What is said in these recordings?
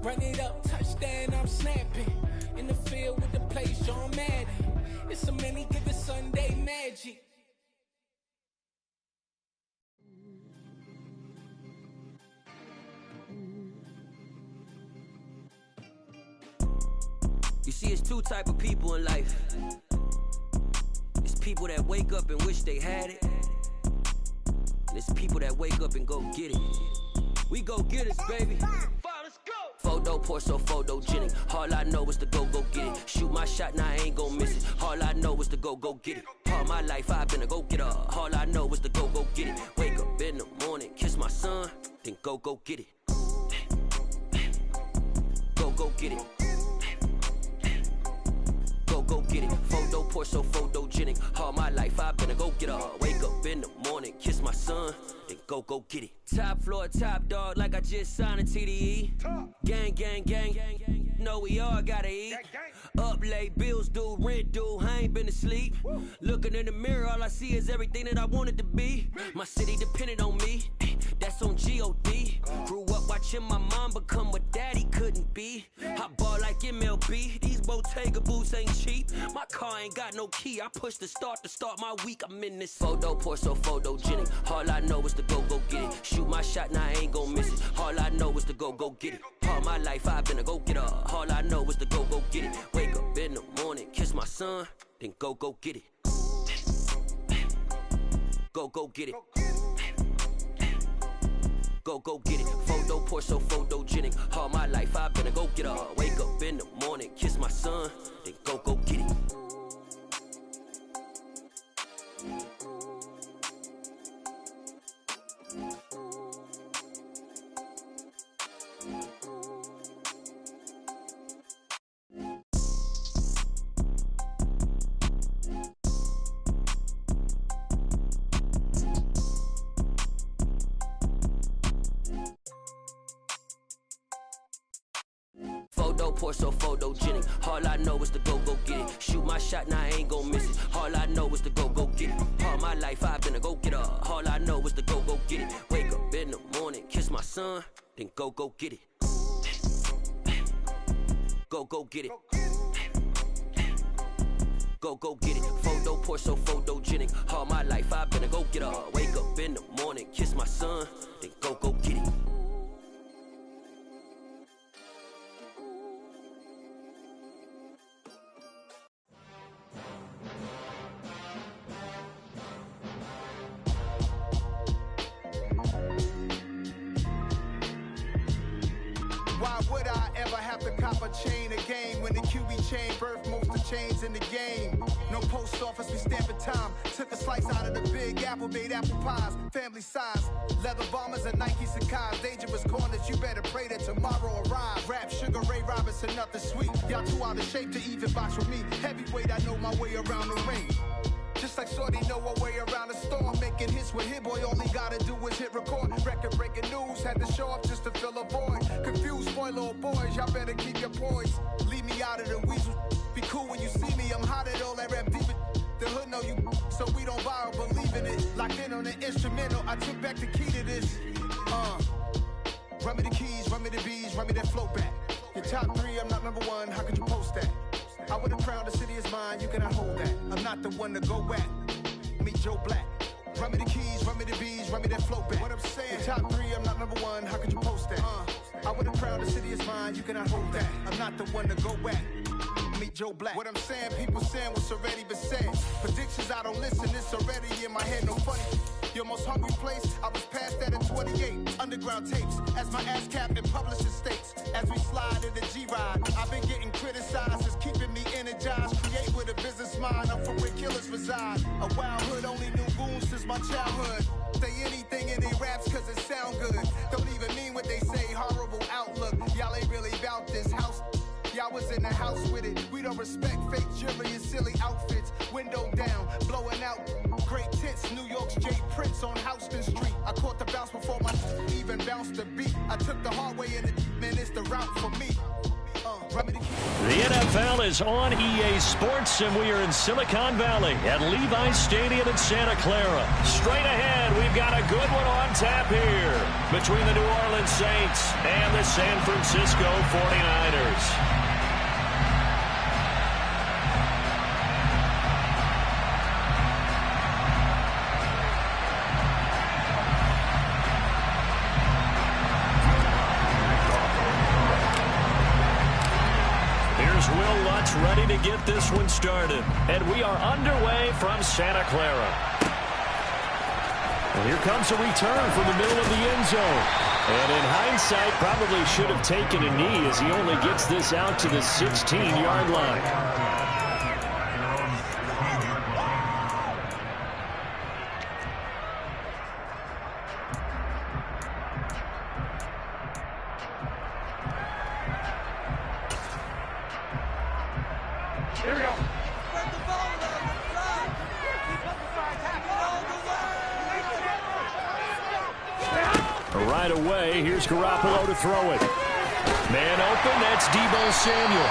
Run it up, touchdown, I'm snapping. In the field with the plays, John Madden. It's a many given Sunday magic. You see, it's two type of people in life. It's people that wake up and wish they had it, and it's people that wake up and go get it. We go get it, baby. Let's go. Photo pour so photogenic. All I know is to go get it. Shoot my shot, now I ain't gon' miss it. All I know is to go get it. All my life I've been a go getter. All I know is to go get it. Wake up in the morning, kiss my son, then go get it. Go get it. Go get it. Photo pour so photogenic. All my life I've been a go getter. Wake up in the morning, kiss my son, then go get it. Top floor, top dog, like I just signed a TDE. Gang. Know we all gotta eat. Up late, bills due, rent due, I ain't been asleep. Looking in the mirror, all I see is everything that I wanted to be. My city depended on me, that's on G.O.D. Grew up watching my mom become what daddy couldn't be. I ball like MLB, these Bottega boots ain't cheap. My car ain't got no key, I push the start to start my week. I'm in this photo pour so photogenic. All I know is to go get it. Shoot my shot, now I ain't gon' miss it. All I know is to go get it. All my life I've been a go getter. All I know is to go get it. Wake up in the morning, kiss my son, then go get it. Go get it. Go get it. Photo pour so photogenic. All my life I've been a go getter. Wake up in the morning, kiss my son, then go get it. Pour so photogenic. All I know is to go get it. Shoot my shot, now I ain't gon' miss it. All I know is to go get it. All my life I've been a go getter. All I know is to go get it. Wake up in the morning, kiss my son, then go get it. Go get it. Go get it. Photo pour so photogenic. All my life I've been a go getter. Wake up in the morning, kiss my son, then go get it. Cop a chain a game when the QB chain birth most of chains in the game. No post office, we stamping time. Took a slice out of the big apple, made apple pies, family size. Leather bombers and Nike Sacai's. Dangerous corners, you better pray that tomorrow arrives. Rap, Sugar Ray Robinson, nothing sweet. Y'all too out of shape to even box with me. Heavyweight, I know my way around the ring. Just like Shorty know her way around the storm. Making hits with Hit Boy, all he gotta do is hit record. Record breaking news, had to show up just to fill a void. Confused, spoiler boys, y'all better keep your poise. Leave me out of the weasel. Be cool when you see me, I'm hot at all that rap deep. The hood know you, so we don't borrow, believe in it. Locked in on the instrumental, I took back the key to this. Run me the keys, run me the bees, run me that flow back. Your top three, I'm not number one, how could you post that? I would've crowned the city is mine, you cannot hold that. I'm not the one to go at. Meet Joe Black. Run me the keys, run me the bees, run me that flow back. What I'm saying, your top three, I'm not number one, how could you post that? I would've crowned the city is mine, you cannot hold that. I'm not the one to go at. Meet Joe Black. What I'm saying, people saying what's already been said. Predictions, I don't listen, it's already in my head, no funny. Your most hungry place, I was past that at 28. Underground tapes, as my ass cap in publishing states. As we slide in the G-Ride, I've been getting criticized, it's keeping me energized. Create with a business mind, I'm from where killers reside. A wild hood, only knew goons since my childhood. Say anything in they raps cause it sound good. Don't even mean what they say, horrible outlook. Y'all ain't really about this house. Y'all was in the house with it. We don't respect fake jewelry and silly outfits. Window down, blowing out great tits. New York's Jay Prince on Houston Street. I caught the bounce before my even bounced the beat. I took the hard way in it, man, it's the route for me. Run me the key. The NFL is on EA Sports, and we are in Silicon Valley at Levi's Stadium in Santa Clara. Straight ahead, we've got a good one on tap here between the New Orleans Saints and the San Francisco 49ers. Will Lutz ready to get this one started. And we are underway from Santa Clara. And here comes a return from the middle of the end zone. And in hindsight, probably should have taken a knee as he only gets this out to the 16-yard line. Right away, here's Garoppolo to throw it. Man open, that's Deebo Samuel.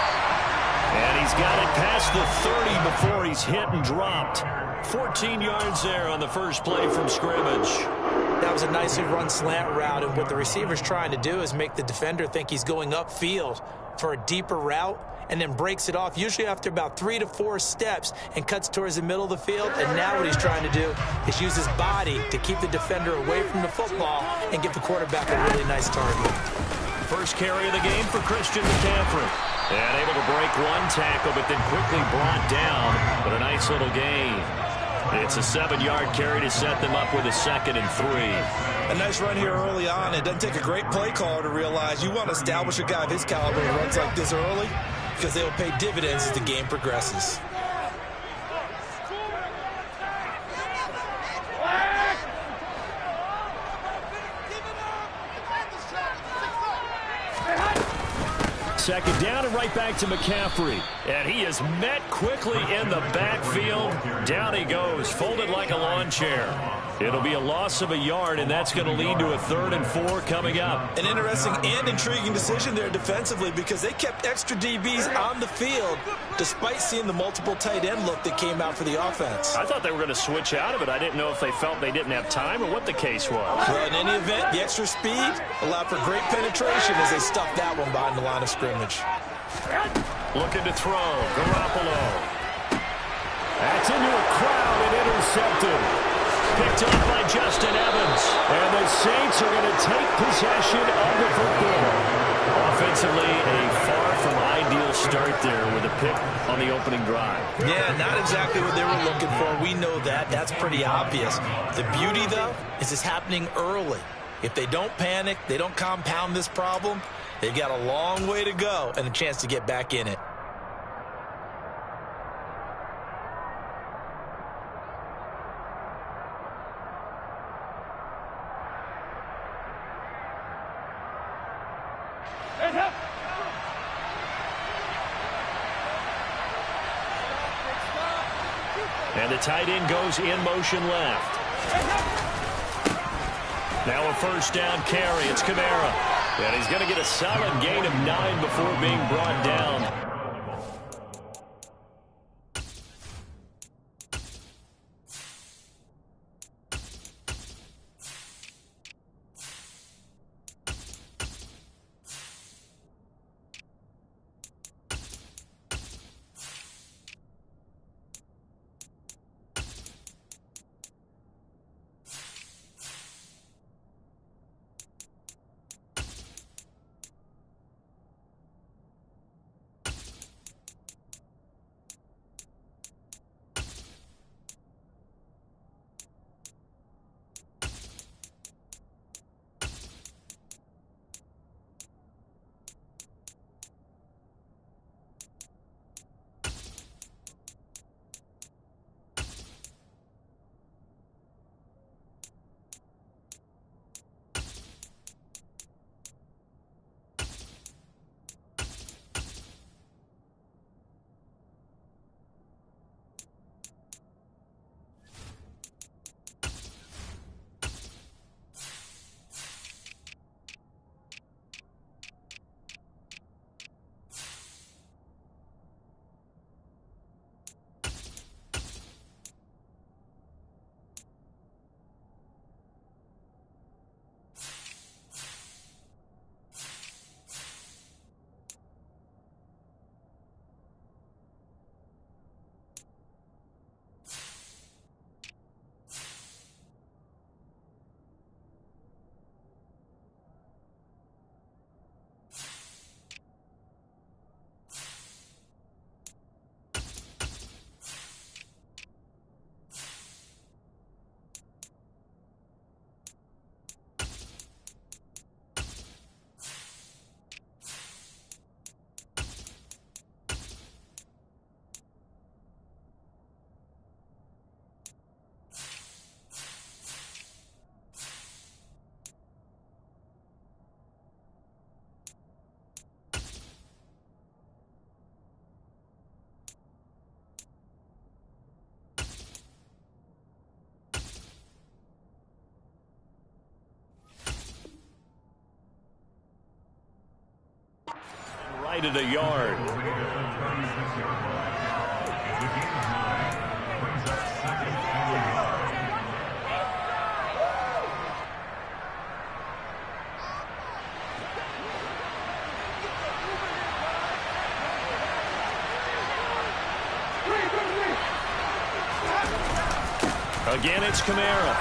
And he's got it past the 30 before he's hit and dropped. 14 yards there on the first play from scrimmage. That was a nicely run slant route, and what the receiver's trying to do is make the defender think he's going upfield for a deeper route, and then breaks it off, usually after about 3 to 4 steps, and cuts towards the middle of the field. And now what he's trying to do is use his body to keep the defender away from the football and give the quarterback a really nice target. First carry of the game for Christian McCaffrey. And able to break one tackle, but then quickly brought down. But a nice little gain. It's a 7-yard carry to set them up with a 2nd and 3. A nice run here early on. It doesn't take a great play caller to realize you want to establish a guy of his caliber who runs like this early, because they will pay dividends as the game progresses. Second down and right back to McCaffrey. And he is met quickly in the backfield. Down he goes, folded like a lawn chair. It'll be a loss of a yard, and that's going to lead to a 3rd and 4 coming up. An interesting and intriguing decision there defensively, because they kept extra DBs on the field despite seeing the multiple tight end look that came out for the offense. I thought they were going to switch out of it. I didn't know if they felt they didn't have time or what the case was. Well, in any event, the extra speed allowed for great penetration as they stuffed that one behind the line of scrimmage. Looking to throw. Garoppolo. That's into a crowd and intercepted. Picked up by Justin Evans. And the Saints are going to take possession of the football. Offensively, a far from ideal start there with a pick on the opening drive. Yeah, not exactly what they were looking for. We know that. That's pretty obvious. The beauty, though, is it's happening early. If they don't panic, they don't compound this problem, they've got a long way to go and a chance to get back in it. And the tight end goes in motion left. Now a first down carry. It's Kamara. And he's going to get a solid gain of 9 before being brought down. gain of a yard. Again, it's Kamara.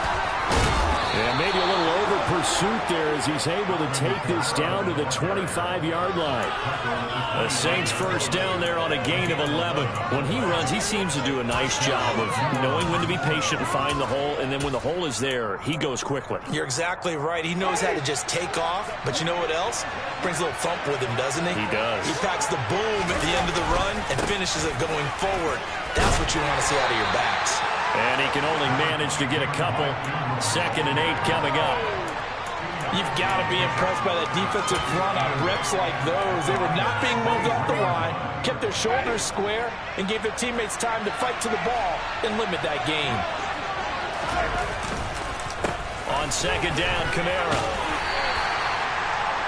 And maybe a little over-pursuit there as he's able to take this down to the 25-yard line. The Saints first down there on a gain of 11. When he runs, he seems to do a nice job of knowing when to be patient and find the hole, and then when the hole is there, he goes quickly. You're exactly right. He knows how to just take off, but you know what else? Brings a little thump with him, doesn't he? He does. He packs the boom at the end of the run and finishes it going forward. That's what you want to see out of your backs. And he can only manage to get a couple. 2nd and 8 coming up. You've got to be impressed by that defensive front on reps like those. They were not being moved off the line, kept their shoulders square, and gave their teammates time to fight to the ball and limit that gain. On 2nd down, Kamara.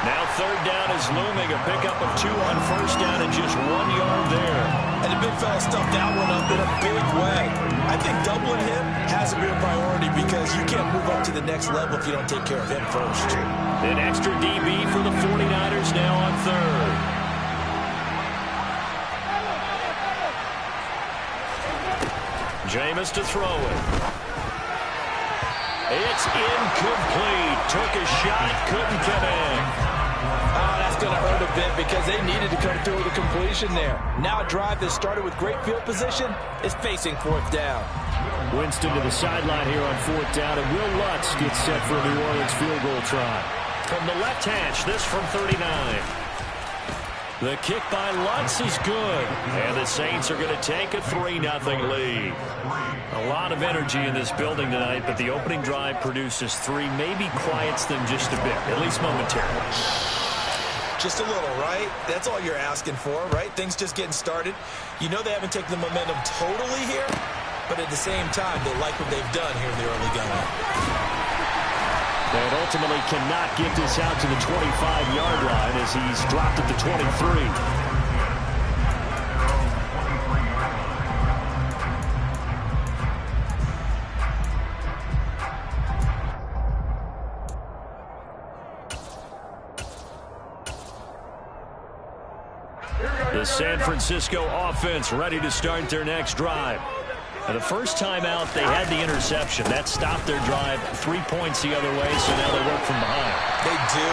Now 3rd down is looming. A pickup of 2 on 1st down and just 1 yard there. And the big fella stuffed that one up in a big way. I think doubling him has to be a priority because you can't move up to the next level if you don't take care of him first. An extra DB for the 49ers now on 3rd. Jameis to throw it. It's incomplete. Took a shot, couldn't connect. Oh, that's going to hurt a bit because they needed to come through with a completion there. Now a drive that started with great field position is facing 4th down. Winston to the sideline here on 4th down, and Will Lutz gets set for a New Orleans field goal try. From the left hash, this from 39. The kick by Lutz is good, and the Saints are going to take a 3-0 lead. A lot of energy in this building tonight, but the opening drive produces 3, maybe quiets them just a bit, at least momentarily. Just a little, right? That's all you're asking for, right? Things just getting started. You know they haven't taken the momentum totally here, but at the same time, they like what they've done here in the early going. And ultimately cannot get this out to the 25-yard line as he's dropped at the 23. The San Francisco offense ready to start their next drive. And the first time out, they had the interception. That stopped their drive 3 points the other way, so now they work from behind. They do,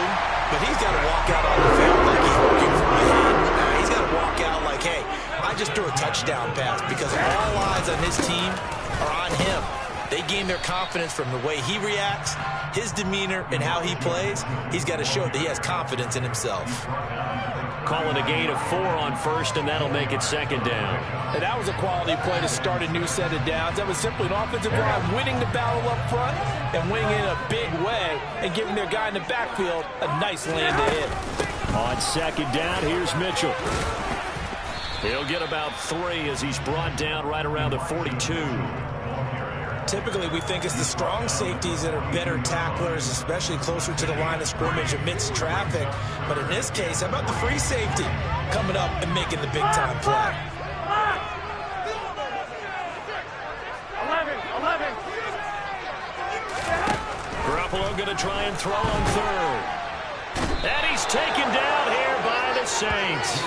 but he's got to walk out on the field like he's working from behind. He's got to walk out like, hey, I just threw a touchdown pass because all eyes on his team are on him. They gain their confidence from the way he reacts, his demeanor, and how he plays. He's got to show that he has confidence in himself. Calling a gain of 4 on 1st, and that'll make it 2nd down. And that was a quality play to start a new set of downs. That was simply an offensive line winning the battle up front and winning in a big way and giving their guy in the backfield a nice lane to hit. On 2nd down, here's Mitchell. He'll get about 3 as he's brought down right around the 42. Typically, we think it's the strong safeties that are better tacklers, especially closer to the line of scrimmage amidst traffic. But in this case, how about the free safety coming up and making the big-time play? 11. Garoppolo going to try and throw on 3rd. And he's taken down here by the Saints.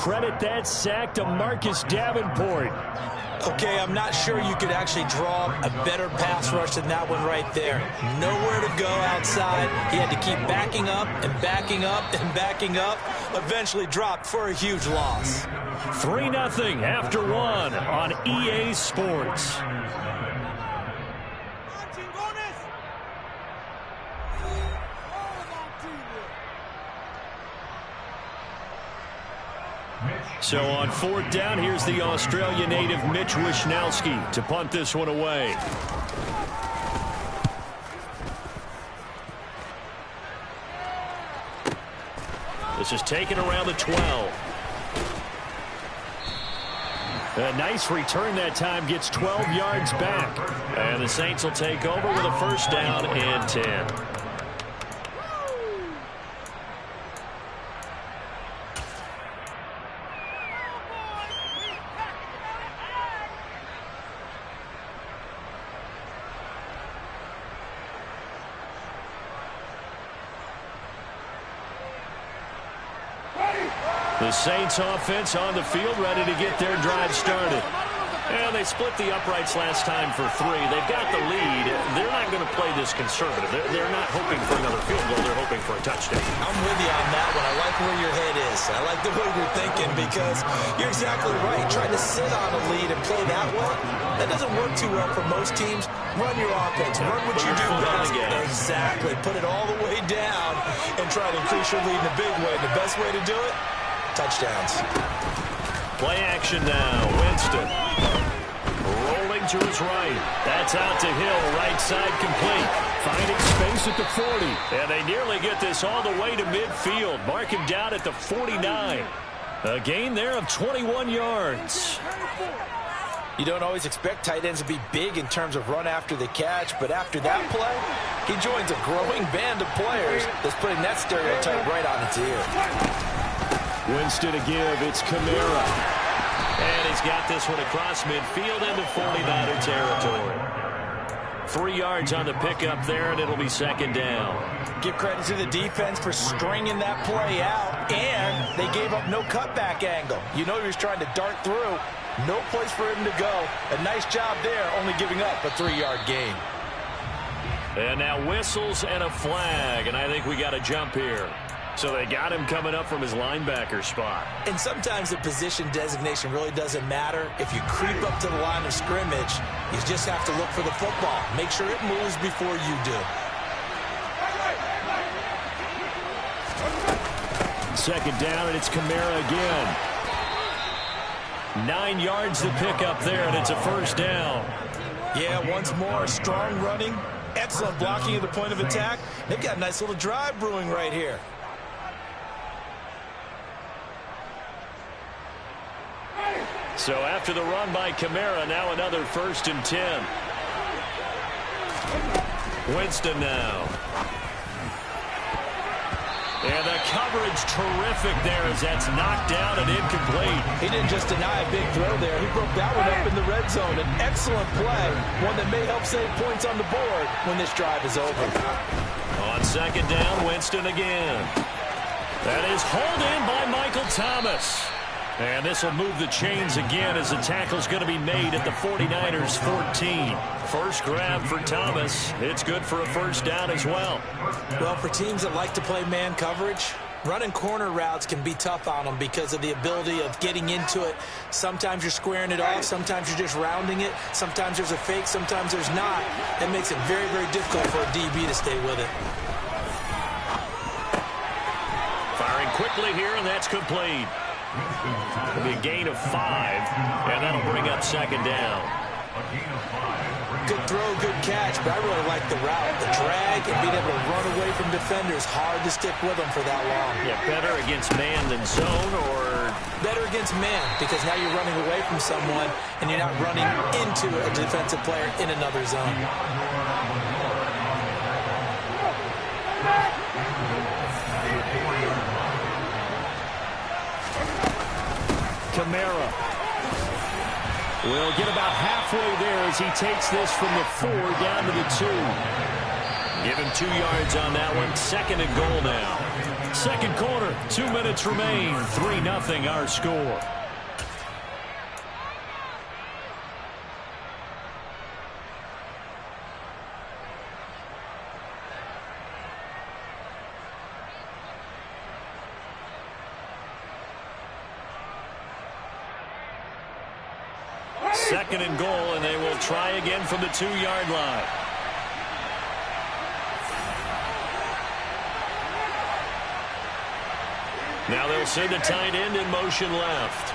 Credit that sack to Marcus Davenport. Okay, I'm not sure you could actually draw a better pass rush than that one right there. Nowhere to go outside. He had to keep backing up and backing up and backing up. Eventually dropped for a huge loss. 3-0 after 1 on EA Sports. So on 4th down, here's the Australia native Mitch Wishnowsky to punt this one away. This is taken around the 12. A nice return that time, gets 12 yards back. And the Saints will take over with a 1st down and 10. The Saints offense on the field, ready to get their drive started. And they split the uprights last time for 3. They've got the lead. They're not going to play this conservative. They're not hoping for another field goal. They're hoping for a touchdown. I'm with you on that one. I like where your head is. I like the way you're thinking because you're exactly right. Trying to sit on a lead and play that way, that doesn't work too well for most teams. Run your offense. Run what you do best. Exactly. Put it all the way down and try to increase your lead in a big way. The best way to do it, touchdowns. Play action now. Winston rolling to his right. That's out to Hill. Right side complete. Finding space at the 40. And they nearly get this all the way to midfield. Mark him down at the 49. A gain there of 21 yards. You don't always expect tight ends to be big in terms of run after the catch, but after that play, he joins a growing band of players that's putting that stereotype right on its ear. Winston to give. It's Kamara. And he's got this one across midfield into 49er territory. 3 yards on the pickup there, and it'll be second down. Give credit to the defense for stringing that play out, and they gave up no cutback angle. You know he was trying to dart through. No place for him to go. A nice job there, only giving up a 3-yard gain. And now whistles and a flag, and I think we got a jump here. So they got him coming up from his linebacker spot. And sometimes the position designation really doesn't matter. If you creep up to the line of scrimmage, you just have to look for the football. Make sure it moves before you do. Second down, and it's Kamara again. 9 yards to pick up there, and it's a first down. Yeah, once more, strong running, excellent blocking at the point of attack. They've got a nice little drive brewing right here. So after the run by Kamara, now another 1st and 10. Winston now. And the coverage terrific there as that's knocked down and incomplete. He didn't just deny a big throw there. He broke that one up in the red zone. An excellent play, one that may help save points on the board when this drive is over. On second down, Winston again. That is hauled in by Michael Thomas. And this will move the chains again as the tackle's going to be made at the 49ers 14. First grab for Thomas. It's good for a first down as well. Well, for teams that like to play man coverage, running corner routes can be tough on them because of the ability of getting into it. Sometimes you're squaring it off. Sometimes you're just rounding it. Sometimes there's a fake. Sometimes there's not. That makes it very, very difficult for a DB to stay with it. Firing quickly here, and that's complete. It'll be a gain of 5, and that'll bring up second down. Good throw, good catch, but I really like the route. The drag and being able to run away from defenders, hard to stick with them for that long. Yeah, better against man than zone, or? Better against man, because now you're running away from someone, and you're not running into a defensive player in another zone. Kamara will get about halfway there as he takes this from the 4 down to the 2. Give him 2 yards on that one. Second and goal now. Second quarter, 2 minutes remain. 3-0 our score. Second and goal, and they will try again from the 2-yard line. Now they'll send the tight end in motion left.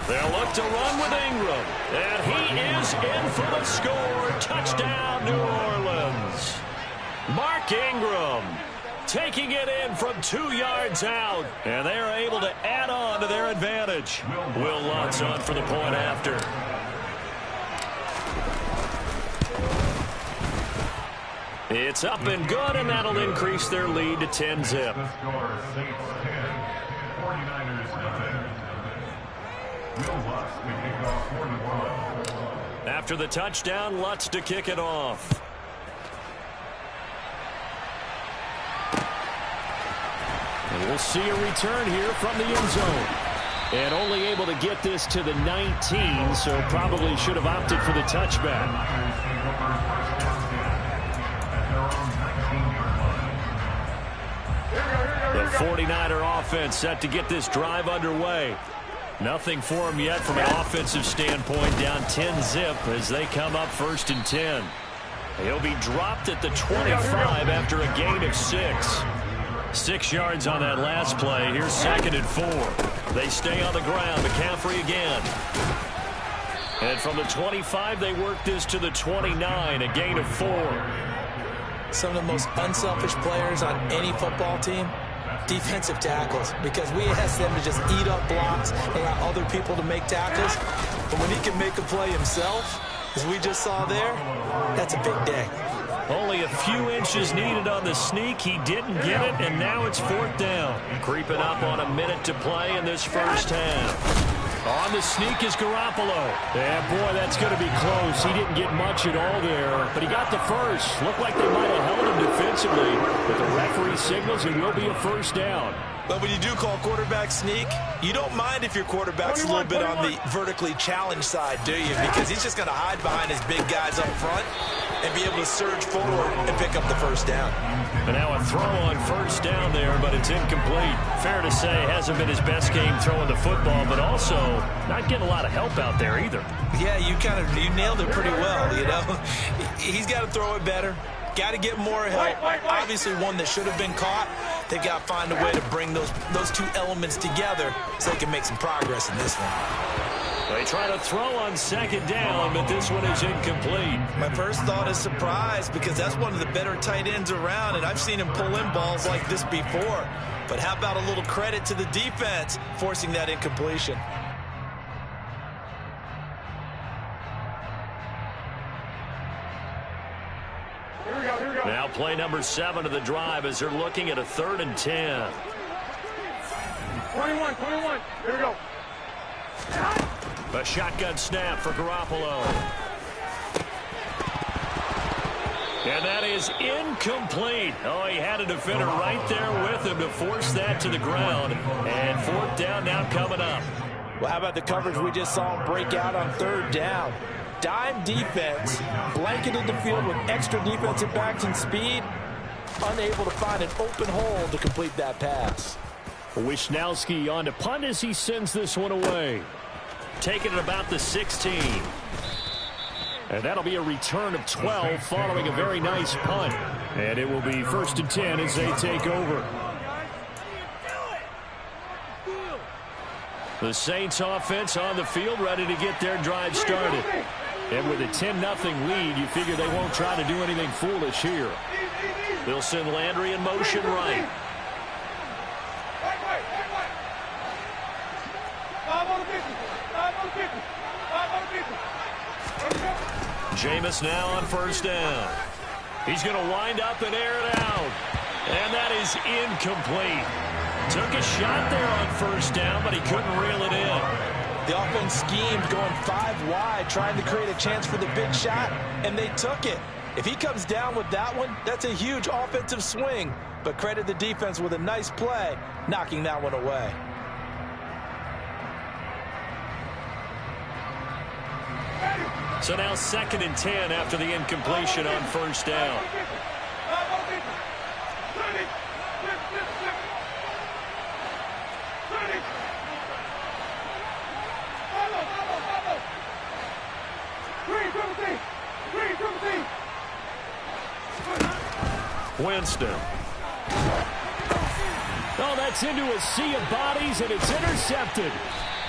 They'll look to run with Ingram, and he is in for the score. Touchdown, New Orleans. Mark Ingram taking it in from 2 yards out, and they're able to add on to their advantage. Will Lutz on for the point after. It's up and good, and that'll increase their lead to 10-zip. After the touchdown, Lutz to kick it off. And we'll see a return here from the end zone. And only able to get this to the 19, so probably should have opted for the touchback. The 49er offense set to get this drive underway. Nothing for him yet from an offensive standpoint, down 10-zip as they come up 1st and 10. He'll be dropped at the 25 after a gain of 6. 6 yards on that last play. Here's 2nd and 4. They stay on the ground. McCaffrey again. And from the 25, they work this to the 29, a gain of 4. Some of the most unselfish players on any football team, defensive tackles, because we ask them to just eat up blocks and allow other people to make tackles. But when he can make a play himself, as we just saw there, that's a big day. Only a few inches needed on the sneak. He didn't get it, and now it's 4th down. Creeping up on a minute to play in this first half. On the sneak is Garoppolo. Yeah, boy, that's going to be close. He didn't get much at all there, but he got the first. Looked like they might have held him defensively, but the referee signals it will be a 1st down. But when you do call quarterback sneak, you don't mind if your quarterback's a little bit on the vertically challenged side, do you? Because he's just going to hide behind his big guys up front and be able to surge forward and pick up the 1st down. And now a throw on 1st down there, but it's incomplete. Fair to say, hasn't been his best game throwing the football, but also not getting a lot of help out there either. Yeah, you nailed it pretty well, you know. He's got to throw it better. Got to get more help. Obviously one that should have been caught. They've got to find a way to bring those two elements together so they can make some progress in this one. They try to throw on 2nd down, but this one is incomplete. My first thought is surprise, because that's one of the better tight ends around, and I've seen him pull in balls like this before. But how about a little credit to the defense forcing that incompletion? Now play number 7 of the drive as they're looking at a 3rd and 10. 21, here we go. A shotgun snap for Garoppolo. And that is incomplete. Oh, he had a defender right there with him to force that to the ground. And 4th down now coming up. Well, how about the coverage we just saw him break out on 3rd down? Dime defense, blanketed the field with extra defensive backs and speed, unable to find an open hole to complete that pass. Wisnowski on to punt as he sends this one away. Taking it about the 16. And that'll be a return of 12 following a very nice punt. And it will be 1st and 10 as they take over. The Saints offense on the field ready to get their drive started. And with a 10-0 lead, you figure they won't try to do anything foolish here. They'll send Landry in motion right. Jameis now on 1st down. He's going to wind up and air it out. And that is incomplete. Took a shot there on 1st down, but he couldn't reel it in. The offense schemed going 5 wide, trying to create a chance for the big shot, and they took it. If he comes down with that one, that's a huge offensive swing. But credit the defense with a nice play, knocking that one away. So now 2nd and 10 after the incompletion on 1st down. Winston. Oh, that's into a sea of bodies, and it's intercepted.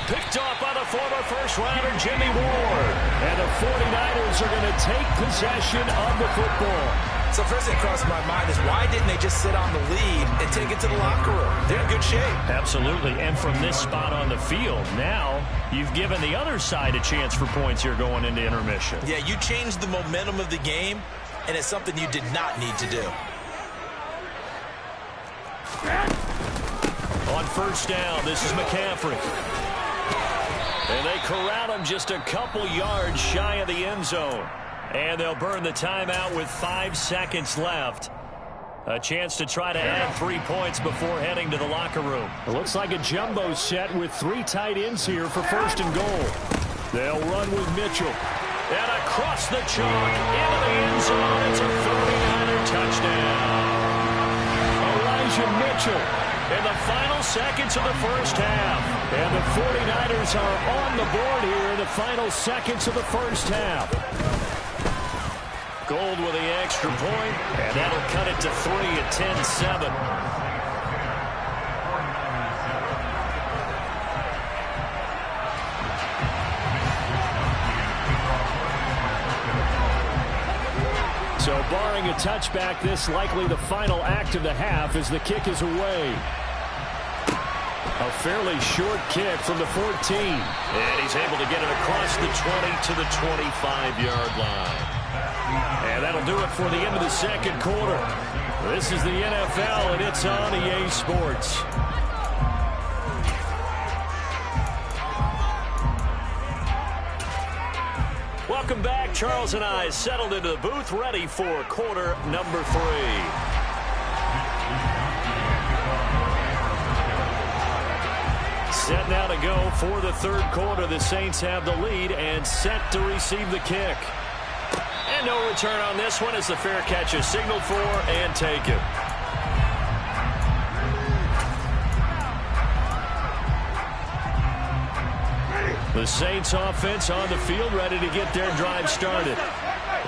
Picked off by the former first-rounder Jimmy Ward. And the 49ers are going to take possession of the football. So first thing crossed my mind is why didn't they just sit on the lead and take it to the locker room? They're in good shape. Absolutely, and from this spot on the field, now you've given the other side a chance for points here going into intermission. Yeah, you changed the momentum of the game, and it's something you did not need to do. On 1st down, this is McCaffrey. And they corral him just a couple yards shy of the end zone. And they'll burn the timeout with 5 seconds left. A chance to try to add 3 points before heading to the locker room. It looks like a jumbo set with 3 tight ends here for 1st and goal. They'll run with Mitchell. And across the chalk, into the end zone. It's a 49er touchdown. Elijah Mitchell in the final seconds of the first half. And the 49ers are on the board here in the final seconds of the first half. Gold with the extra point, and that'll cut it to 3 at 10-7. So barring a touchback, this likely the final act of the half as the kick is away. A fairly short kick from the 14. And he's able to get it across the 20 to the 25-yard line. And that'll do it for the end of the second quarter. This is the NFL, and it's on EA Sports. Welcome back. Charles and I settled into the booth, ready for quarter number 3. Set now to go for the third quarter. The Saints have the lead and set to receive the kick. And no return on this one as the fair catch is signaled for and taken. The Saints offense on the field, ready to get their drive started.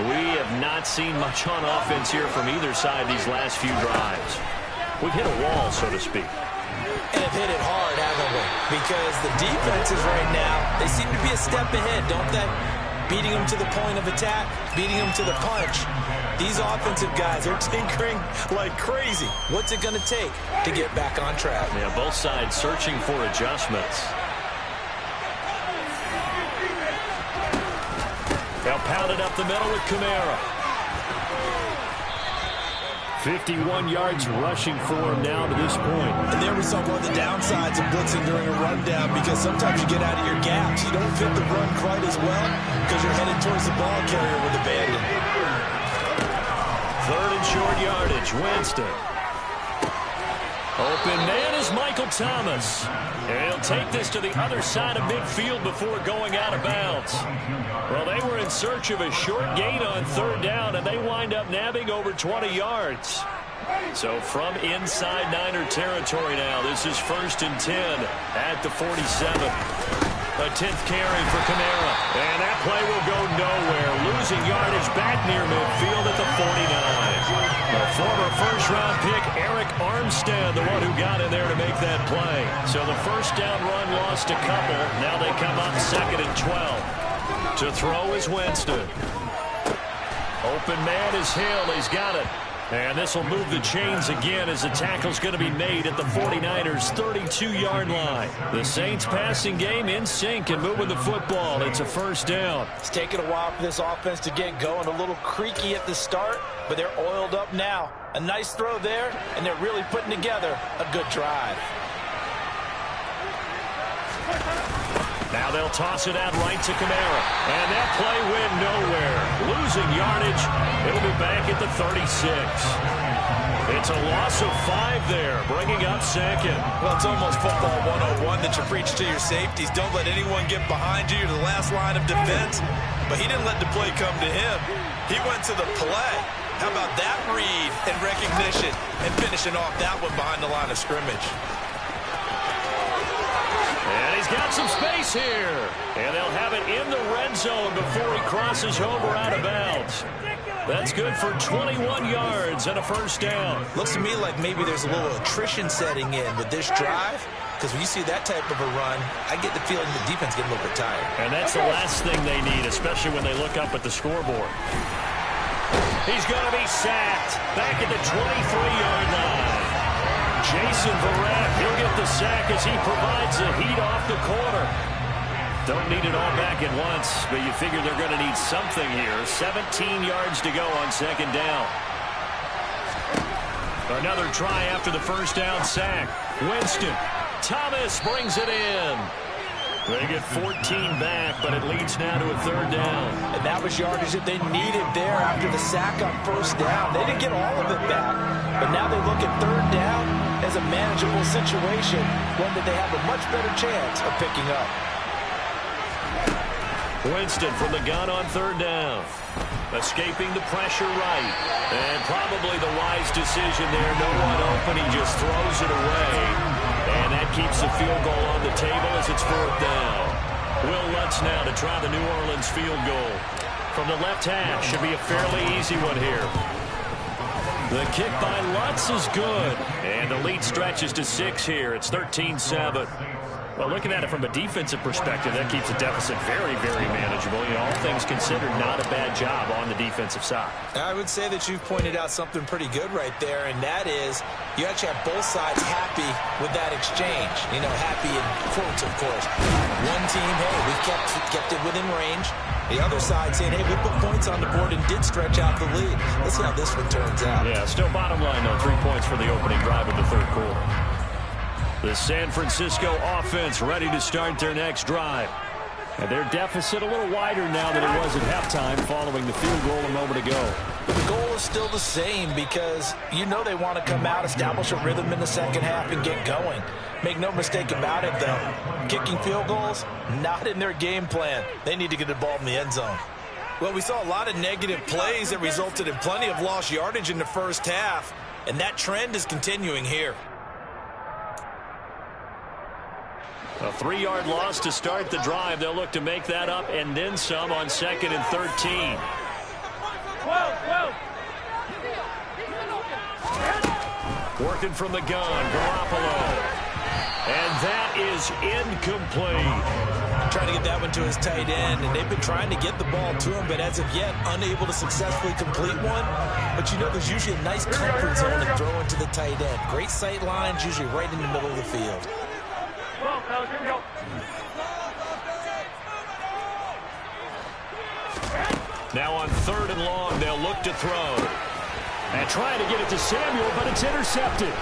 We have not seen much on offense here from either side these last few drives. We've hit a wall, so to speak. And have hit it hard, haven't we? Because the defenses right now, they seem to be a step ahead, don't they? Beating them to the point of attack, beating them to the punch. These offensive guys are tinkering like crazy. What's it going to take to get back on track? Yeah, both sides searching for adjustments. They'll pound it up the middle with Kamara. 51 yards rushing for him now to this point. And there we saw one of the downsides of blitzing during a rundown, because sometimes you get out of your gaps. You don't fit the run quite as well because you're headed towards the ball carrier with abandon. 3rd and short yardage. Winston. Open man is Michael Thomas. And he'll take this to the other side of midfield before going out of bounds. Well, they were in search of a short gain on 3rd down, and they wind up nabbing over 20 yards. So from inside Niner territory now, this is 1st and 10 at the 47. A 10th carry for Kamara. And that play will go nowhere. Losing yardage back near midfield at the 49. The former first-round pick, Eric Armstead, the one who got in there to make that play. So the first down run lost a couple. Now they come up 2nd and 12. To throw is Winston. Open man is Hill. He's got it. And this will move the chains again as the tackle's going to be made at the 49ers' 32-yard line. The Saints passing game in sync and moving the football. It's a 1st down. It's taken a while for this offense to get going. A little creaky at the start, but they're oiled up now. A nice throw there, and they're really putting together a good drive. Now they'll toss it out right to Kamara. And that play went nowhere. Losing yardage. It'll be back at the 36. It's a loss of 5 there, bringing up 2nd. Well, it's almost football 101 that you preach to your safeties. Don't let anyone get behind you. You're the last line of defense. But he didn't let the play come to him. He went to the play. How about that read and recognition and finishing off that one behind the line of scrimmage? And he's got some space here. And they'll have it in the red zone before he crosses over out of bounds. That's good for 21 yards and a 1st down. Looks to me like maybe there's a little attrition setting in with this drive. Because when you see that type of a run, I get the feeling the defense getting a little bit tired. And that's the last thing they need, especially when they look up at the scoreboard. He's going to be sacked back at the 23-yard line. Jason Verrett, he'll get the sack as he provides the heat off the corner. Don't need it all back at once, but you figure they're going to need something here. 17 yards to go on 2nd down. Another try after the 1st down sack. Winston. Thomas brings it in. They get 14 back, but it leads now to a 3rd down. And that was yardage that they needed there after the sack on first down. They didn't get all of it back, but now they look at third down as a manageable situation, one that they have a much better chance of picking up. Winston from the gun on third down. Escaping the pressure right. And probably the wise decision there. No one open. He just throws it away. And that keeps the field goal on the table as it's fourth down. Will Lutz now to try the New Orleans field goal. From the left hash. Should be a fairly easy one here. The kick by Lutz is good. And the lead stretches to 6 here. It's 13-7. Well, looking at it from a defensive perspective, that keeps the deficit very, very manageable. You know, all things considered, not a bad job on the defensive side. I would say that you've pointed out something pretty good right there, and that is you actually have both sides happy with that exchange. You know, happy in quotes, of course. One team, hey, we kept it within range. The other side saying, hey, we put points on the board and did stretch out the lead. Let's see how this one turns out. Yeah, still bottom line, though, 3 points for the opening drive of the third quarter. The San Francisco offense ready to start their next drive. And their deficit a little wider now than it was at halftime following the field goal a moment ago. But the goal is still the same because you know they want to come out, establish a rhythm in the second half, and get going. Make no mistake about it, though. Kicking field goals, not in their game plan. They need to get the ball in the end zone. Well, we saw a lot of negative plays that resulted in plenty of lost yardage in the first half, and that trend is continuing here. A 3-yard loss to start the drive. They'll look to make that up and then some on 2nd and 13. Working from the gun, Garoppolo. And that is incomplete. Trying to get that one to his tight end, and they've been trying to get the ball to him, but as of yet, unable to successfully complete one. But you know, there's usually a nice comfort zone to throw into the tight end. Great sight lines, usually right in the middle of the field. Now on 3rd and long, they'll look to throw. And trying to get it to Samuel, but it's intercepted.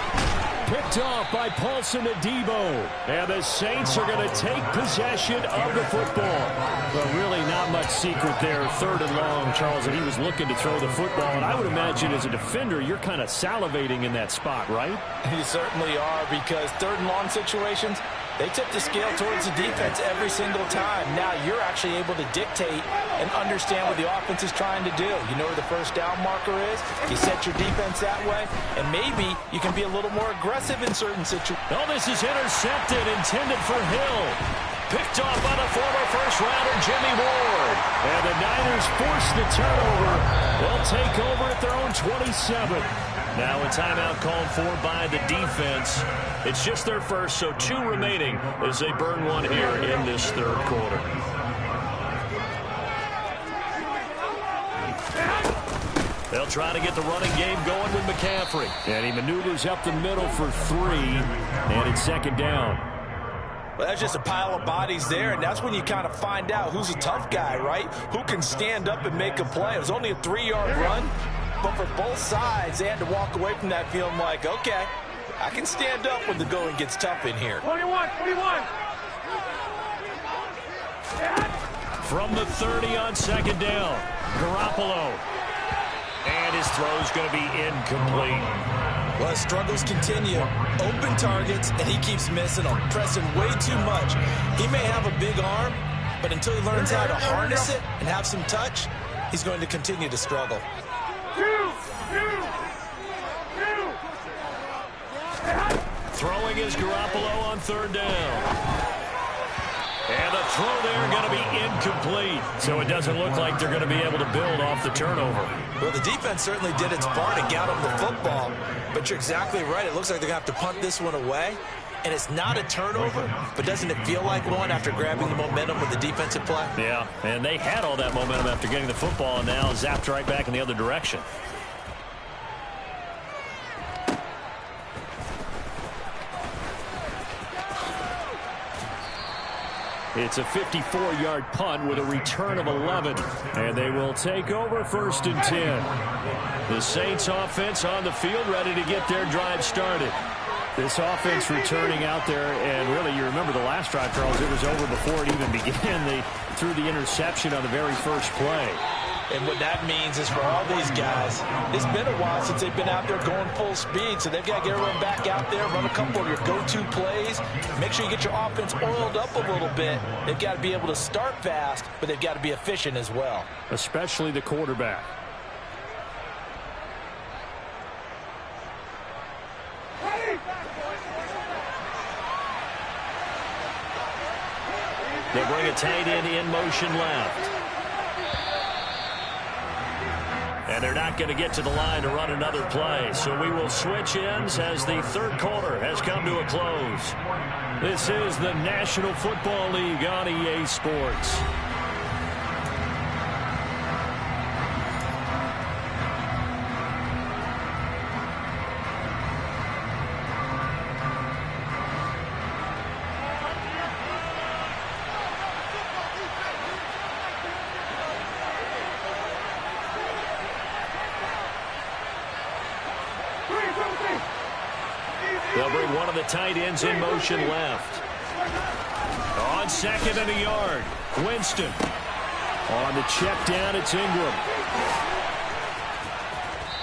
Picked off by Paulson Adebo. And the Saints are going to take possession of the football. But really not much secret there. 3rd and long, Charles, and he was looking to throw the football. And I would imagine as a defender, you're kind of salivating in that spot, right? You certainly are, because 3rd and long situations, they tip the scale towards the defense every single time. Now you're actually able to dictate and understand what the offense is trying to do. You know where the first down marker is. You set your defense that way, and maybe you can be a little more aggressive in certain situations. Oh, this is intercepted, intended for Hill. Picked off by the former first-rounder Jimmy Ward. And the Niners force the turnover. They'll take over at their own 27. Now a timeout called for by the defense. It's just their first, so 2 remaining as they burn one here in this third quarter. They'll try to get the running game going with McCaffrey. And he maneuvers up the middle for 3, and it's 2nd down. Well, that's just a pile of bodies there, and that's when you kind of find out who's a tough guy, right? Who can stand up and make a play. It was only a 3-yard run, but for both sides, they had to walk away from that feeling like, okay, I can stand up when the going gets tough in here. 21. From the 30 on 2nd down, Garoppolo. And his throw's going to be incomplete. Well, struggles continue. Open targets, and he keeps missing them, pressing way too much. He may have a big arm, but until he learns how to harness it and have some touch, he's going to continue to struggle. Throwing is Garoppolo on 3rd down. And the throw there going to be incomplete. So it doesn't look like they're going to be able to build off the turnover. Well, the defense certainly did its part to get them the football. But you're exactly right. It looks like they're going to have to punt this one away. And it's not a turnover, but doesn't it feel like one after grabbing the momentum with the defensive play? Yeah, and they had all that momentum after getting the football, and now zapped right back in the other direction. It's a 54-yard punt with a return of 11. And they will take over 1st and 10. The Saints offense on the field ready to get their drive started. This offense returning out there, and really, you remember the last drive, Charles, it was over before it even began. They threw the interception on the very first play. And what that means is for all these guys, it's been a while since they've been out there going full speed, so they've got to get everyone back out there, run a couple of your go-to plays, make sure you get your offense oiled up a little bit. They've got to be able to start fast, but they've got to be efficient as well. Especially the quarterback. They'll bring a tight end in motion left. And they're not going to get to the line to run another play. So we will switch ends as the third quarter has come to a close. This is the National Football League on EA Sports. They'll bring one of the tight ends in motion left. On second and a yard, Winston. On the check down, it's Ingram.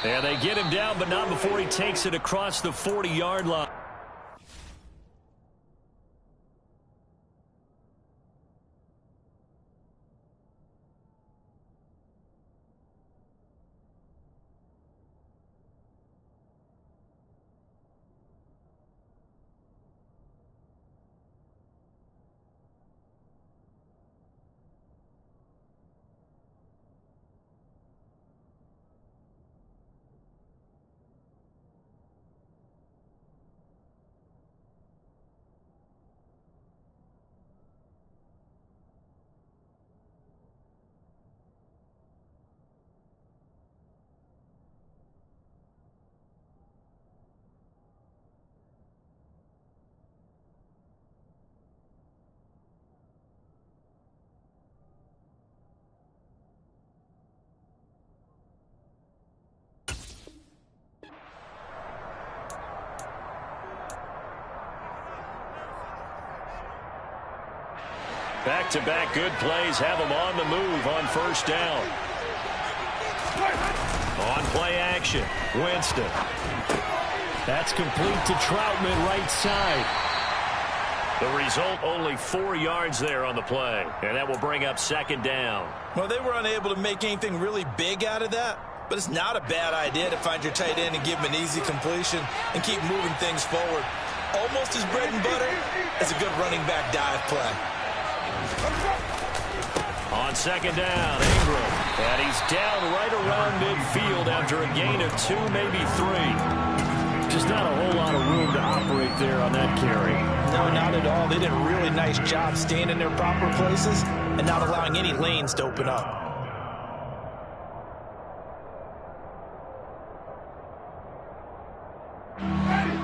And they get him down, but not before he takes it across the 40-yard line. Back-to-back good plays have them on the move on first down. On play action, Winston. That's complete to Troutman, right side. The result, only 4 yards there on the play, and that will bring up second down. Well, they were unable to make anything really big out of that, but it's not a bad idea to find your tight end and give him an easy completion and keep moving things forward. Almost as bread and butter as a good running back dive play. On second down, Ingram. And he's down right around midfield after a gain of 2, maybe 3. Just not a whole lot of room to operate there on that carry. No, not at all. They did a really nice job staying in their proper places and not allowing any lanes to open up.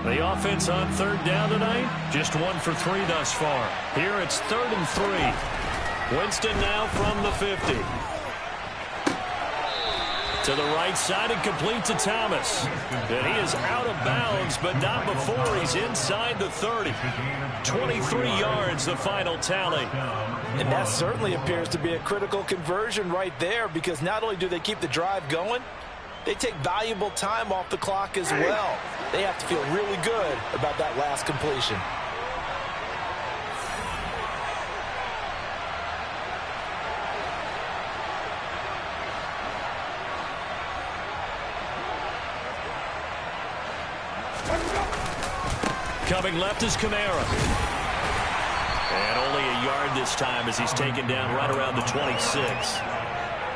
The offense on third down tonight, just 1 for 3 thus far. Here it's 3rd and 3. Winston now from the 50. To the right side and complete to Thomas. And he is out of bounds, but not before he's inside the 30. 23 yards, the final tally. And that certainly appears to be a critical conversion right there, because not only do they keep the drive going, they take valuable time off the clock as well. They have to feel really good about that last completion. Coming left is Kamara. And only a yard this time as he's taken down right around the 26.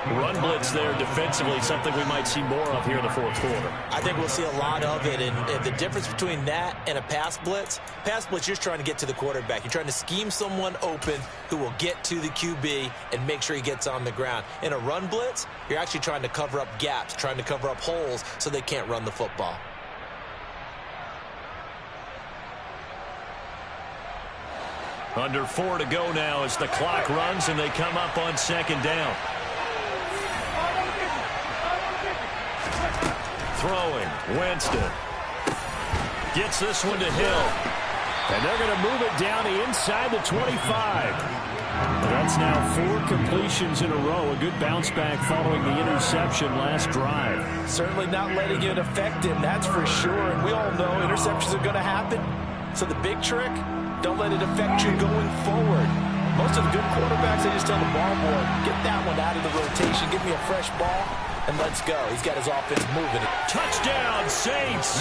Run blitz there defensively, something we might see more of here in the fourth quarter. I think we'll see a lot of it, and the difference between that and a pass blitz, you're just trying to get to the quarterback. You're trying to scheme someone open who will get to the QB and make sure he gets on the ground. In a run blitz, you're actually trying to cover up gaps, trying to cover up holes so they can't run the football. Under 4 to go now as the clock runs and they come up on second down. Throwing, Winston. Gets this one to Hill. And they're going to move it down to inside the 25. That's now 4 completions in a row. A good bounce back following the interception last drive. Certainly not letting it affect him, that's for sure. And we all know interceptions are going to happen. So the big trick, don't let it affect you going forward. Most of the good quarterbacks, they just tell the ball boy, get that one out of the rotation, give me a fresh ball, and let's go. He's got his offense moving. Touchdown, Saints!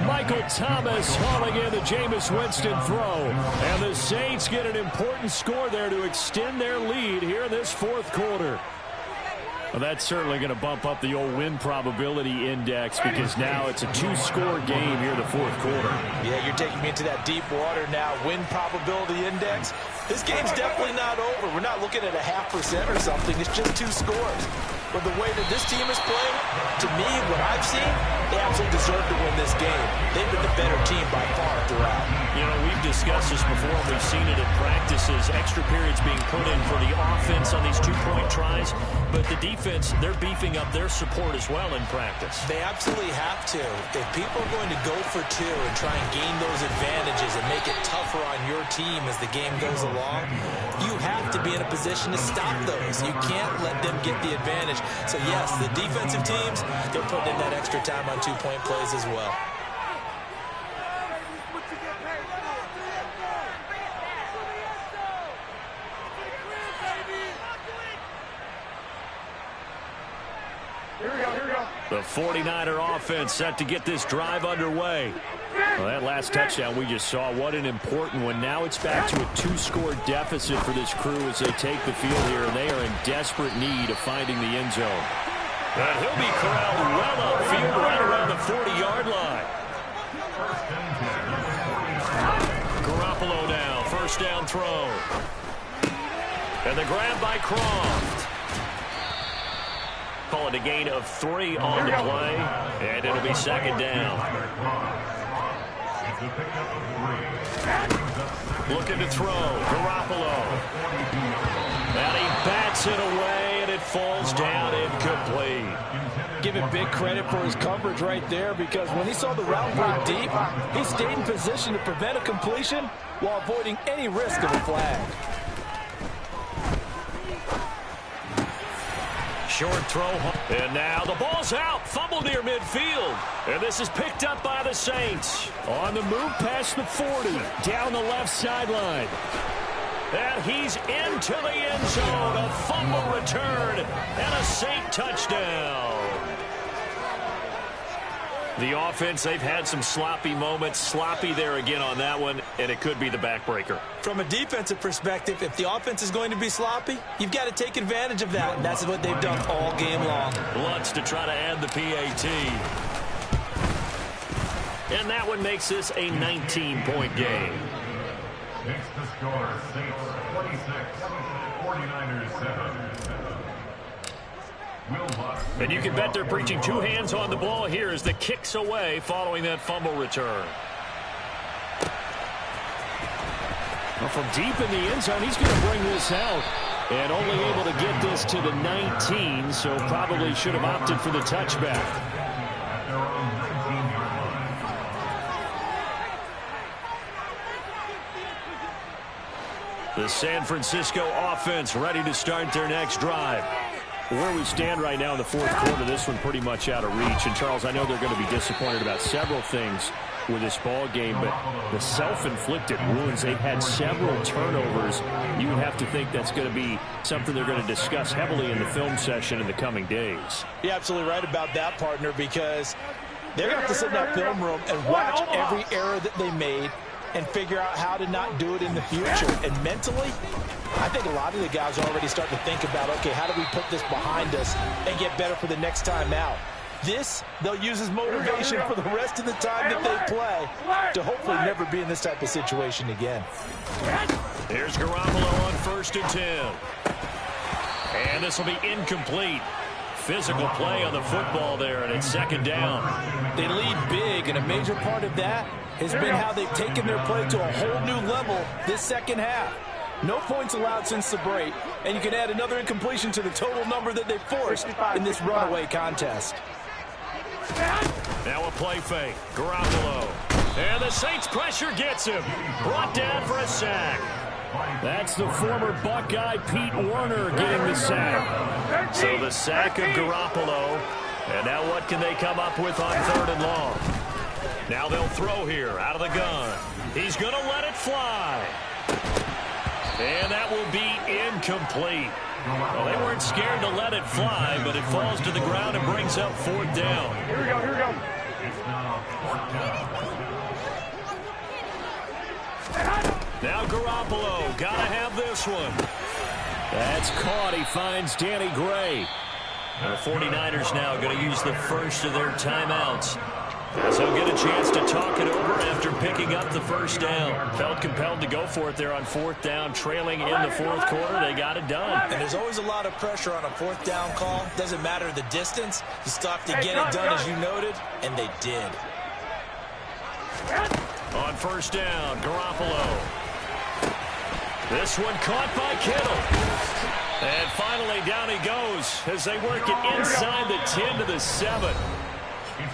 Michael Thomas hauling in the Jameis Winston throw. And the Saints get an important score there to extend their lead here in this fourth quarter. Well, that's certainly going to bump up the old win probability index because now it's a 2-score game here in the fourth quarter. Yeah, you're taking me into that deep water now. Win probability index. This game's definitely not over. We're not looking at a 0.5% or something. It's just 2 scores. But the way that this team is playing, to me, what I've seen, they absolutely deserve to win this game. They've been the better team by far throughout. You know, we've discussed this before. We've seen it in practices. Extra periods being put in for the offense on these 2-point tries. But the defense, they're beefing up their support as well in practice. They absolutely have to. If people are going to go for 2 and try and gain those advantages and make it tougher on your team as the game goes along, you have to be in a position to stop those. You can't let them get the advantage. So, yes, the defensive teams, they're putting in that extra time on 2-point plays as well. The 49er offense set to get this drive underway. Well, that last touchdown we just saw, what an important one. Now it's back to a 2-score deficit for this crew as they take the field here, and they are in desperate need of finding the end zone. And he'll be corralled well upfield right around the 40-yard line. Garoppolo now, first down throw. And the grab by Croft. Call it a gain of 3 on the play, and it'll be second down. Looking to throw, Garoppolo. And he bats it away, and it falls down incomplete. Give him big credit for his coverage right there, because when he saw the route break deep, he stayed in position to prevent a completion while avoiding any risk of a flag. Short throw, and now the ball's out, fumble near midfield, and this is picked up by the Saints. On the move past the 40, down the left sideline. And he's into the end zone, a fumble return, and a Saint touchdown. The offense, they've had some sloppy moments, sloppy there again on that one, and it could be the backbreaker. From a defensive perspective, if the offense is going to be sloppy, you've got to take advantage of that, and that's what they've done all game long. Lutz to try to add the PAT. And that one makes this a 19-point game. Next to score, Saints 26, 49ers 7. And you can bet they're preaching 2 hands on the ball here as the kick's away following that fumble return. Well, from deep in the end zone, he's going to bring this out. And only able to get this to the 19, so probably should have opted for the touchback. The San Francisco offense ready to start their next drive. Where we stand right now in the fourth quarter, this one pretty much out of reach. And, Charles, I know they're going to be disappointed about several things with this ball game, but the self-inflicted wounds, they've had several turnovers. You would have to think that's going to be something they're going to discuss heavily in the film session in the coming days. You're absolutely right about that, partner, because they're going to have to sit in that film room and watch every error that they made and figure out how to not do it in the future. And mentally, I think a lot of the guys are already starting to think about, okay, how do we put this behind us and get better for the next time out? This, they'll use as motivation for the rest of the time that they play to hopefully never be in this type of situation again. Here's Garoppolo on 1st and 10. And this will be incomplete. Physical play on the football there, and it's second down. They lead big, and a major part of that has been how they've taken their play to a whole new level this second half. No points allowed since the break, and you can add another incompletion to the total number that they forced in this runaway contest. Now a play fake. Garoppolo. And the Saints pressure gets him. Brought down for a sack. That's the former Buckeye Pete Werner getting the sack. So the sack of Garoppolo. And now what can they come up with on 3rd and long? Now they'll throw here out of the gun. He's going to let it fly. And that will be incomplete. Well, they weren't scared to let it fly, but it falls to the ground and brings up 4th down. Here we go. Now Garoppolo, gotta have this one. That's caught. He finds Danny Gray. The 49ers now going to use the first of their timeouts. As they'll get a chance to talk it over after picking up the first down. Felt compelled to go for it there on 4th down, trailing in the 4th quarter. They got it done. And there's always a lot of pressure on a 4th down call. Doesn't matter the distance. You still have to get it done, as you noted, and they did. On 1st down, Garoppolo. This one caught by Kittle. And finally down he goes as they work it inside the 10 to the 7.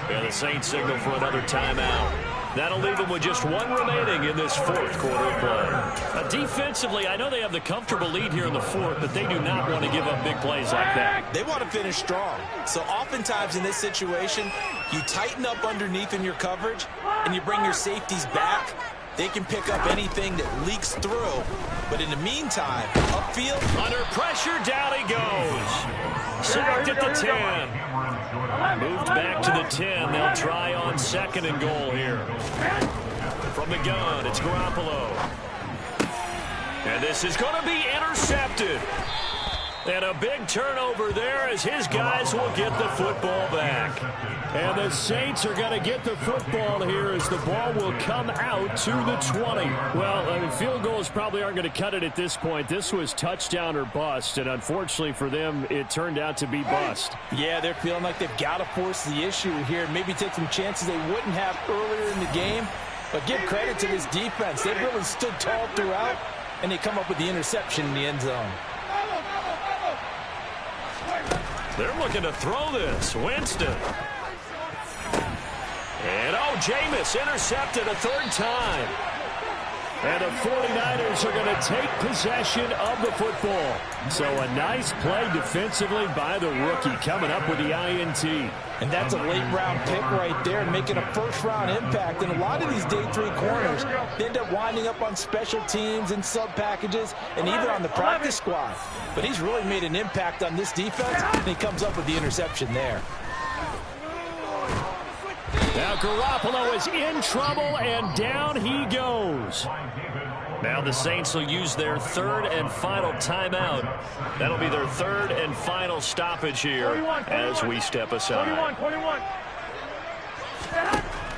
And the Saints signal for another timeout. That'll leave them with just 1 remaining in this 4th quarter play. Defensively, I know they have the comfortable lead here in the 4th, but they do not want to give up big plays like that. They want to finish strong. So oftentimes in this situation, you tighten up underneath in your coverage, and you bring your safeties back. They can pick up anything that leaks through. But in the meantime, upfield. Under pressure, down he goes. Sacked at the 10. Moved back to the 10. They'll try on 2nd and goal here. From the gun, it's Garoppolo. And this is going to be intercepted. And a big turnover there as his guys will get the football back. And the Saints are going to get the football here as the ball will come out to the 20. Well, field goals probably aren't going to cut it at this point. This was touchdown or bust, and unfortunately for them, it turned out to be bust. Yeah, they're feeling like they've got to force the issue here and maybe take some chances they wouldn't have earlier in the game. But give credit to this defense. They've really stood tall throughout, and they come up with the interception in the end zone. They're looking to throw this. Winston. And, Jameis intercepted a 3rd time. And the 49ers are going to take possession of the football. So a nice play defensively by the rookie coming up with the INT. And that's a late-round pick right there, making a first-round impact. And a lot of these day 3 corners end up winding up on special teams and sub-packages and even on the practice squad. But he's really made an impact on this defense, and he comes up with the interception there. Now Garoppolo is in trouble, and down he goes. Now the Saints will use their 3rd and final timeout. That'll be their 3rd and final stoppage here as we step aside. 21.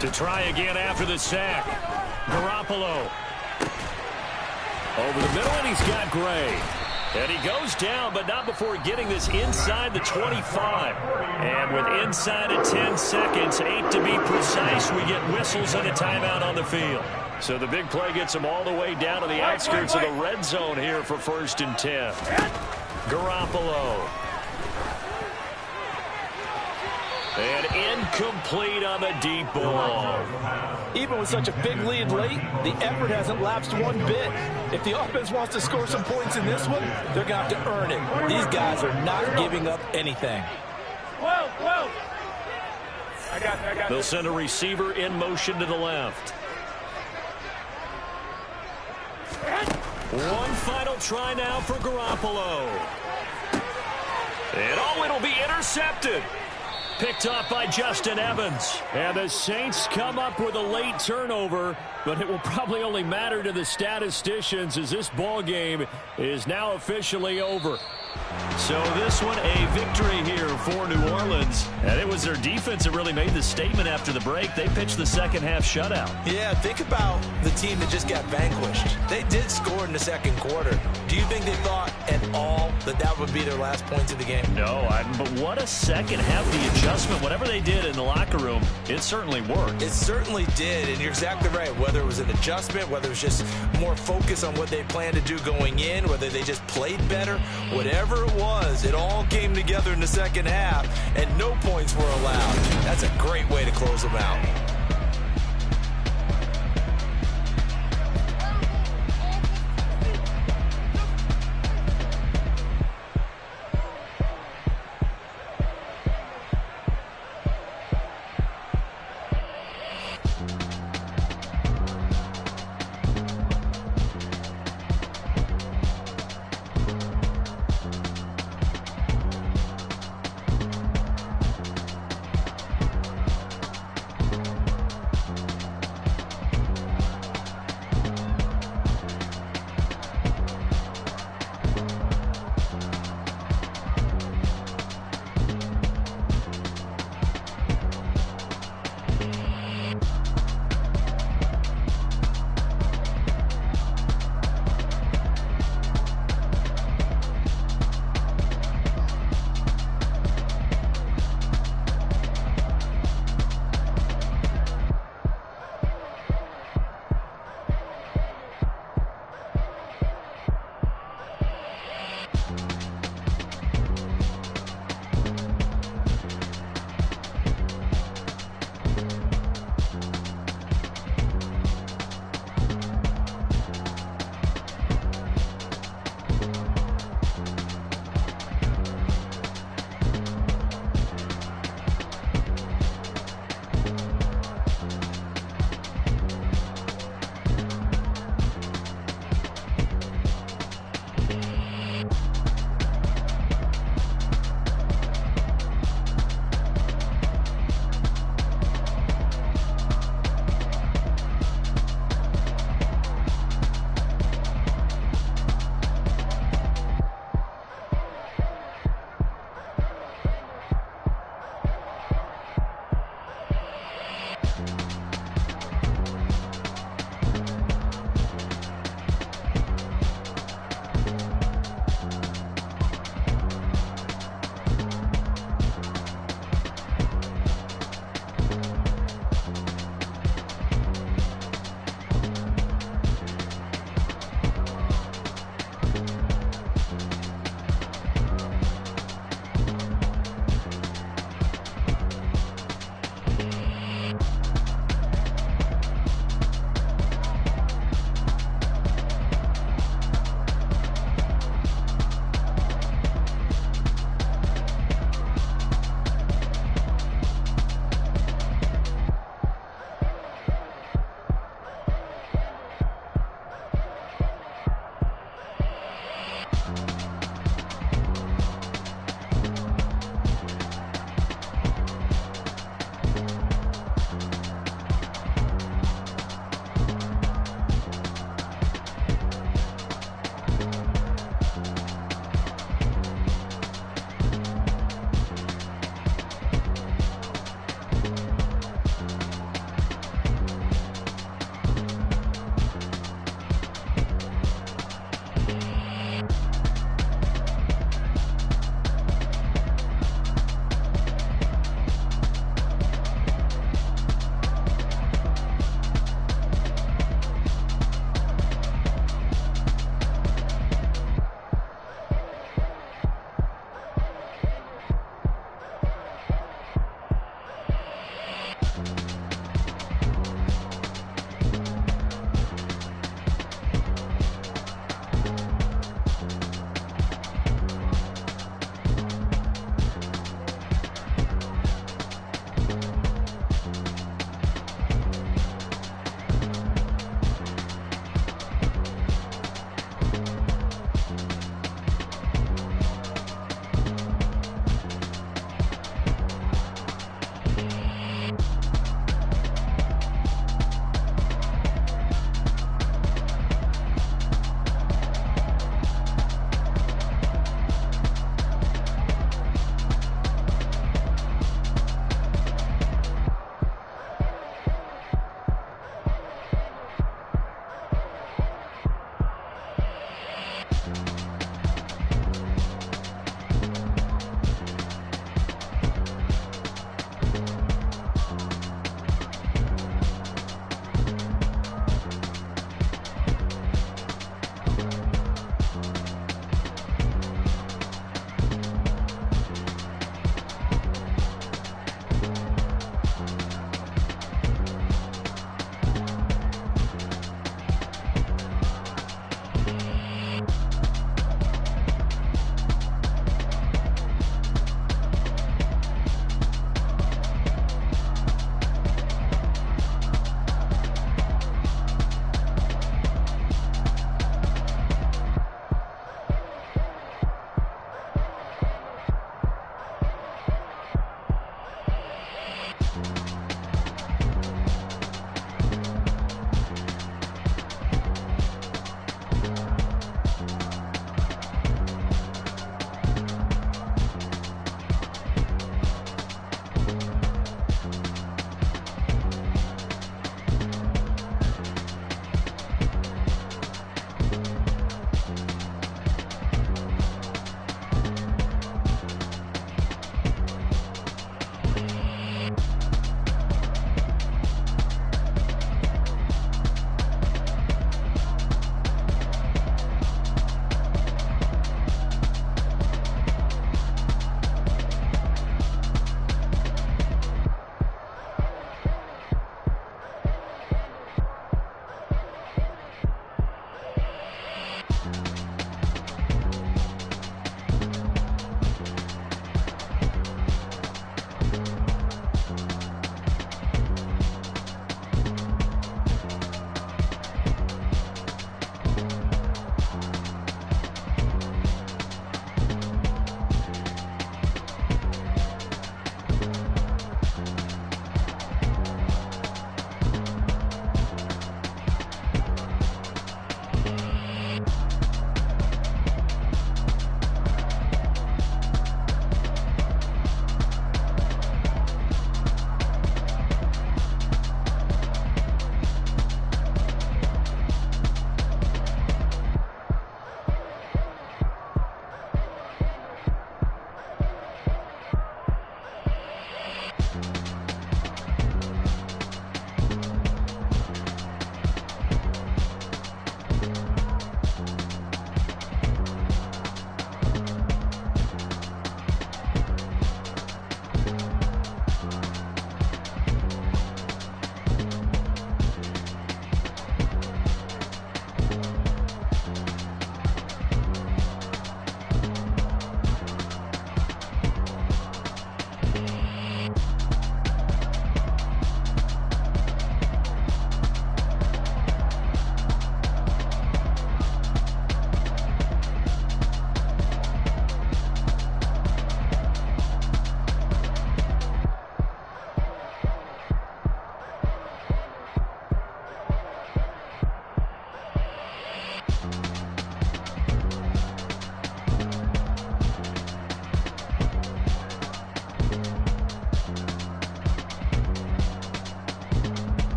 To try again after the sack. Garoppolo. Over the middle, and he's got Gray. And he goes down, but not before getting this inside the 25. And with inside of 10 seconds, 8 to be precise, we get whistles and a timeout on the field. So the big play gets them all the way down to the outskirts of the red zone here for 1st and 10. Garoppolo. And incomplete on the deep ball. Even with such a big lead late, the effort hasn't lapsed one bit. If the offense wants to score some points in this one, they're going to have to earn it. These guys are not giving up anything. Whoa. I got They'll send a receiver in motion to the left. One final try now for Garoppolo. And it'll be intercepted. Picked up by Justin Evans. And the Saints come up with a late turnover, but it will probably only matter to the statisticians as this ball game is now officially over. So this one a victory here for New Orleans. And it was their defense that really made the statement after the break. They pitched the second half shutout. Yeah, think about the team that just got vanquished. They did score in the 2nd quarter. Do you think they thought at all that would be their last points of the game? No, but what a second half. The adjustment, whatever they did in the locker room, it certainly worked. It certainly did, and you're exactly right. Whether it was an adjustment, whether it was just more focus on what they planned to do going in, whether they just played better, whatever it was, it all came together in the second half. half, and no points were allowed. That's a great way to close them out.